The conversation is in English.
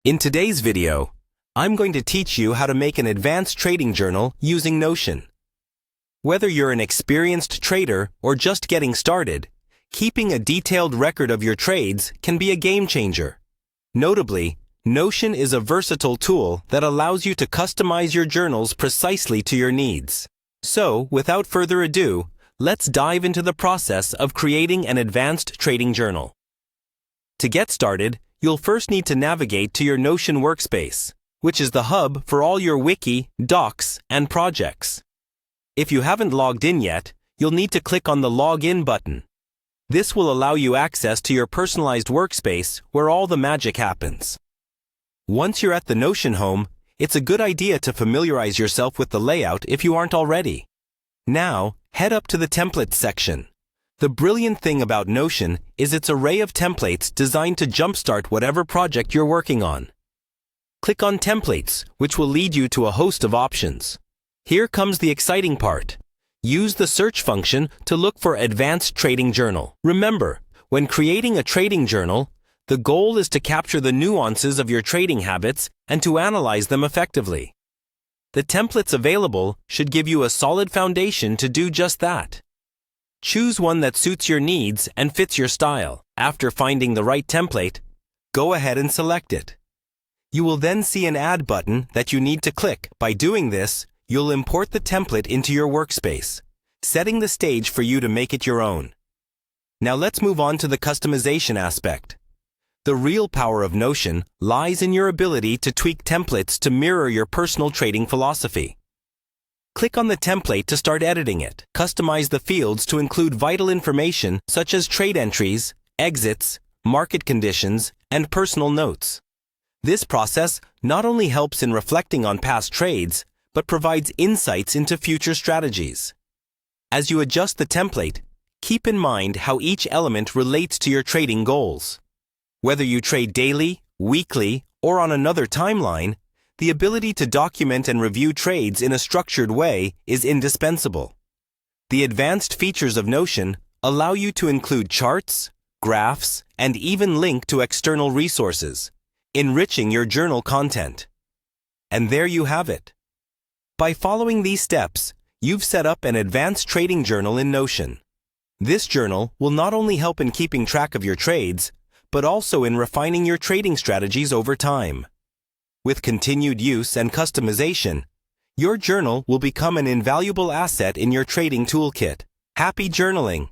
In today's video, I'm going to teach you how to make an advanced trading journal using Notion. Whether you're an experienced trader or just getting started, keeping a detailed record of your trades can be a game changer. Notably, Notion is a versatile tool that allows you to customize your journals precisely to your needs. So, without further ado, let's dive into the process of creating an advanced trading journal. To get started, you'll first need to navigate to your Notion workspace, which is the hub for all your wiki, docs, and projects. If you haven't logged in yet, you'll need to click on the Login button. This will allow you access to your personalized workspace where all the magic happens. Once you're at the Notion home, it's a good idea to familiarize yourself with the layout if you aren't already. Now, head up to the Templates section. The brilliant thing about Notion is its array of templates designed to jumpstart whatever project you're working on. Click on Templates, which will lead you to a host of options. Here comes the exciting part. Use the search function to look for Advanced Trading Journal. Remember, when creating a trading journal, the goal is to capture the nuances of your trading habits and to analyze them effectively. The templates available should give you a solid foundation to do just that. Choose one that suits your needs and fits your style. After finding the right template, go ahead and select it. You will then see an Add button that you need to click. By doing this, you'll import the template into your workspace, setting the stage for you to make it your own. Now let's move on to the customization aspect. The real power of Notion lies in your ability to tweak templates to mirror your personal trading philosophy. Click on the template to start editing it. Customize the fields to include vital information such as trade entries, exits, market conditions, and personal notes. This process not only helps in reflecting on past trades, but provides insights into future strategies. As you adjust the template, keep in mind how each element relates to your trading goals. Whether you trade daily, weekly, or on another timeline, the ability to document and review trades in a structured way is indispensable. The advanced features of Notion allow you to include charts, graphs, and even link to external resources, enriching your journal content. And there you have it. By following these steps, you've set up an advanced trading journal in Notion. This journal will not only help in keeping track of your trades, but also in refining your trading strategies over time. With continued use and customization, your journal will become an invaluable asset in your trading toolkit. Happy journaling!